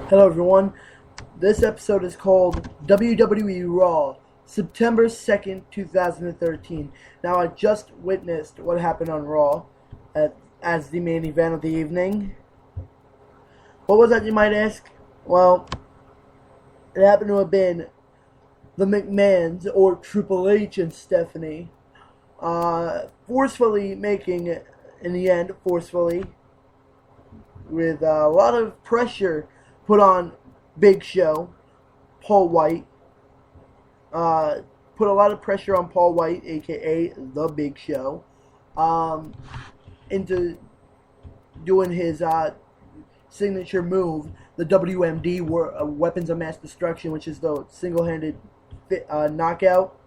Hello everyone, this episode is called WWE Raw, September 2nd, 2013. Now I just witnessed what happened on Raw as the main event of the evening. What was that, you might ask? Well, it happened to have been the McMahons, or Triple H and Stephanie, forcefully making it, in the end, with a lot of pressure put on Big Show, Paul White. Put a lot of pressure on Paul White, aka The Big Show, into doing his signature move, the WMD, Weapons of Mass Destruction, which is the single-handed knockout.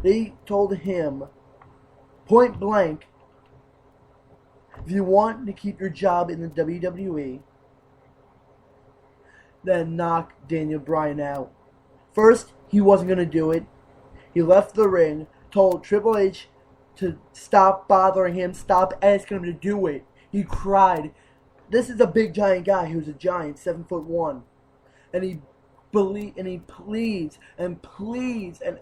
They told him, point blank, if you want to keep your job in the WWE, then knock Daniel Bryan out. First, he wasn't going to do it. He left the ring, told Triple H to stop bothering him, stop asking him to do it. He cried. This is a big giant guy who's a giant, 7'1", and he pleads and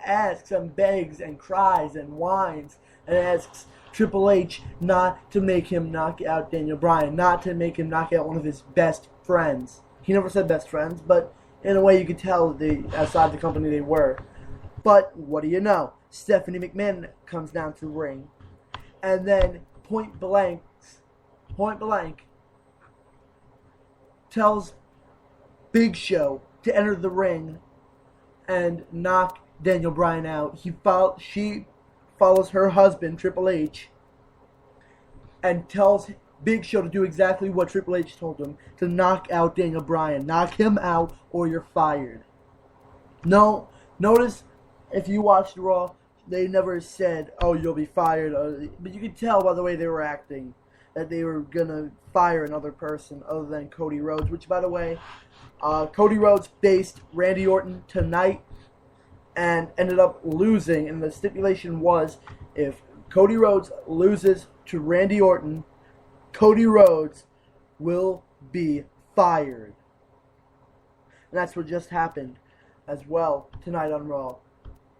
asks and begs and cries and whines and asks Triple H not to make him knock out Daniel Bryan, not to make him knock out one of his best friends. He never said best friends, but in a way you could tell outside the company they were. But what do you know? Stephanie McMahon comes down to the ring, and then point blank, tells Big Show to enter the ring and knock Daniel Bryan out. She follows her husband, Triple H, and tells Big Show to do exactly what Triple H told him, to knock out Daniel Bryan. Knock him out or you're fired. No, notice if you watched Raw, they never said, oh, you'll be fired. But you could tell by the way they were acting that they were going to fire another person other than Cody Rhodes, which, by the way, Cody Rhodes faced Randy Orton tonight and ended up losing. And the stipulation was, if Cody Rhodes loses to Randy Orton, Cody Rhodes will be fired. And that's what just happened as well tonight on Raw.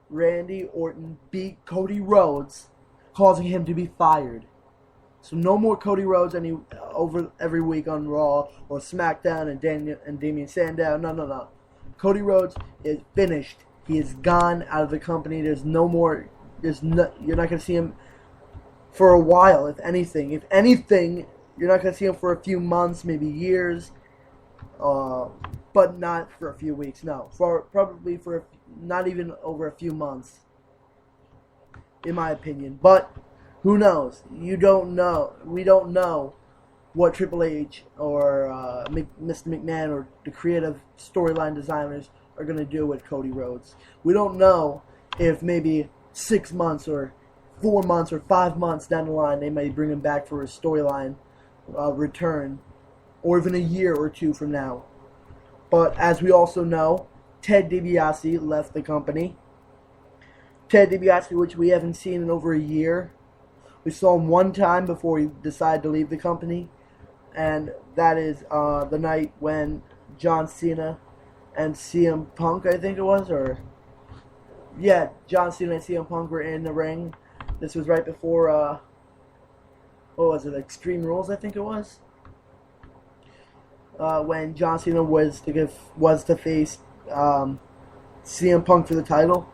Randy Orton beat Cody Rhodes, causing him to be fired. So no more Cody Rhodes over every week on Raw or SmackDown and Damian Sandow. No. Cody Rhodes is finished. He is gone out of the company. There's no more. You're not going to see him for a while, if anything. If anything, you're not going to see him for a few months, maybe years, but not for a few weeks. No, probably for not even over a few months, in my opinion. But who knows? You don't know. We don't know what Triple H or Mr. McMahon or the creative storyline designers are going to do with Cody Rhodes. We don't know if maybe 6 months or 4 months or 5 months down the line they may bring him back for a storyline return, or even a year or two from now. But as we also know, Ted DiBiase left the company. Ted DiBiase, which we haven't seen in over a year. We saw him one time before he decided to leave the company, and that is the night when John Cena and CM Punk, I think it was, John Cena and CM Punk were in the ring. This was right before, what was it, Extreme Rules, I think it was? When John Cena was to face CM Punk for the title.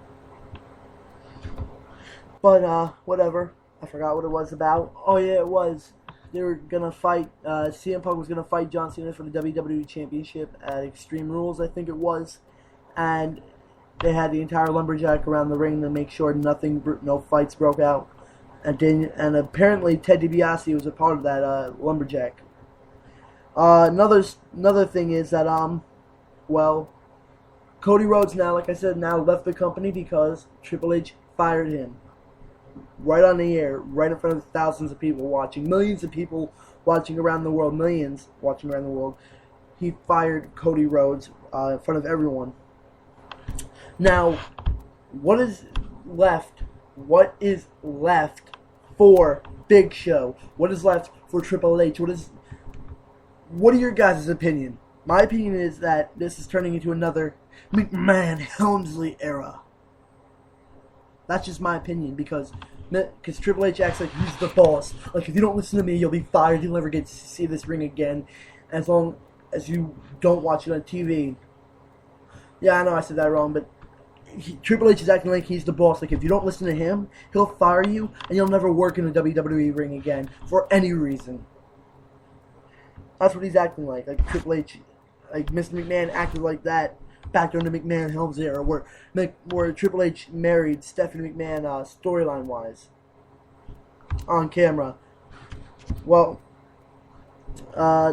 But, whatever. I forgot what it was about. Oh, yeah, it was. They were going to fight, CM Punk was going to fight John Cena for the WWE Championship at Extreme Rules, I think it was. And they had the entire lumberjack around the ring to make sure no fights broke out. And apparently Ted DiBiase was a part of that lumberjack. Another thing is that Cody Rhodes now, like I said, left the company because Triple H fired him. Right on the air, right in front of thousands of people watching, millions of people watching around the world, millions watching around the world. He fired Cody Rhodes in front of everyone. Now, what is left? What is left for Big Show? What is left for Triple H? What are your guys' opinion? My opinion is that this is turning into another McMahon-Helmsley era. That's just my opinion, because Triple H acts like he's the boss. Like, if you don't listen to me, you'll be fired. You'll never get to see this ring again, as long as you don't watch it on TV. Yeah, I know I said that wrong, but Triple H is acting like he's the boss. Like, if you don't listen to him, he'll fire you, and you'll never work in a WWE ring again for any reason. That's what he's acting like. Like, Triple H, like Mr. McMahon acted like that back during the McMahon-Helms era, where Triple H married Stephanie McMahon storyline-wise on camera. Well,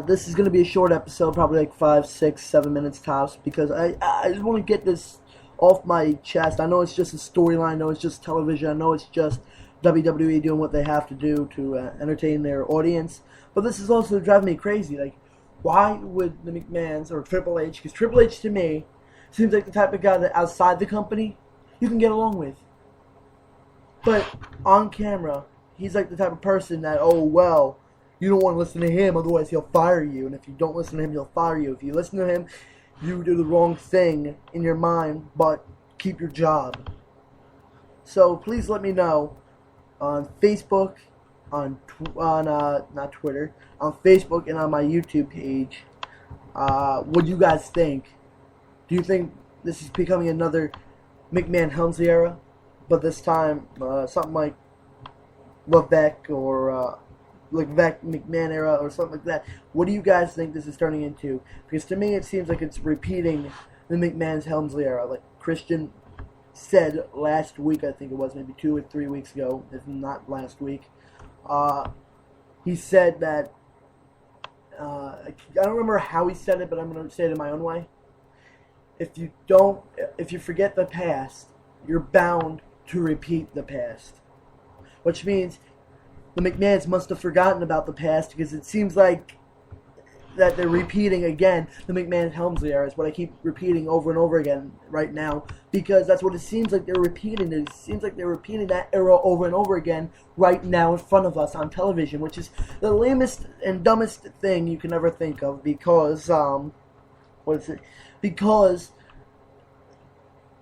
this is going to be a short episode, probably like 5, 6, 7 minutes tops, because I just want to get this off my chest. I know it's just a storyline. I know it's just television. I know it's just WWE doing what they have to do to entertain their audience. But this is also driving me crazy. Like, why would the McMahons or Triple H? Because Triple H, to me, seems like the type of guy that outside the company you can get along with. But on camera, he's like the type of person that, oh, well, you don't want to listen to him, otherwise he'll fire you. And if you don't listen to him, he'll fire you. If you listen to him, you do the wrong thing in your mind, but keep your job. So please let me know on Facebook, on not Twitter, on Facebook and on my YouTube page, what you guys think. Do you think this is becoming another McMahon-Helmsley era, but this time something like Levesque or Levesque-McMahon era or something like that? What do you guys think this is turning into? Because to me it seems like it's repeating the McMahon's-Helmsley era, like Christian said last week. I think it was maybe 2 or 3 weeks ago, if not last week. He said that, I don't remember how he said it, but I'm going to say it in my own way. If you forget the past, you're bound to repeat the past. Which means the McMahons must have forgotten about the past, because it seems like that they're repeating again the McMahon-Helmsley era is what I keep repeating over and over again right now, because that's what it seems like they're repeating. It seems like they're repeating that era over and over again right now in front of us on television, which is the lamest and dumbest thing you can ever think of, because because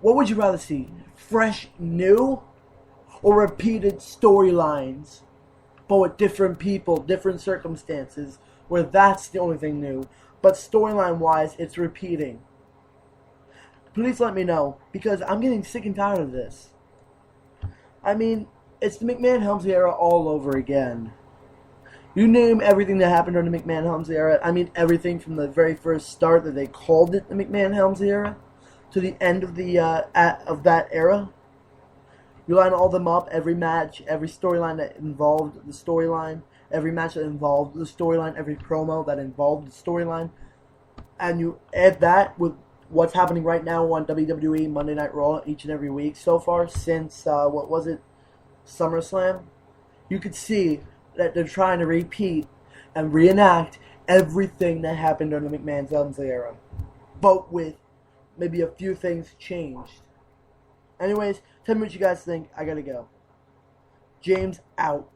what would you rather see? Fresh, new, or repeated storylines, but with different people, different circumstances, where that's the only thing new, but storyline-wise, it's repeating? Please let me know, because I'm getting sick and tired of this. I mean, it's the McMahon-Helmsley era all over again. You name everything that happened during the McMahon-Helmsley era. I mean, everything from the very first start that they called it the McMahon-Helmsley era to the end of that era. You line all them up, every match, every storyline that involved the storyline, every match that involved the storyline, every promo that involved the storyline, and you add that with what's happening right now on WWE Monday Night Raw each and every week so far since, SummerSlam, you could see that they're trying to repeat and reenact everything that happened during the McMahon-Helmsley era, but with maybe a few things changed. Anyways, tell me what you guys think. I gotta go. James out.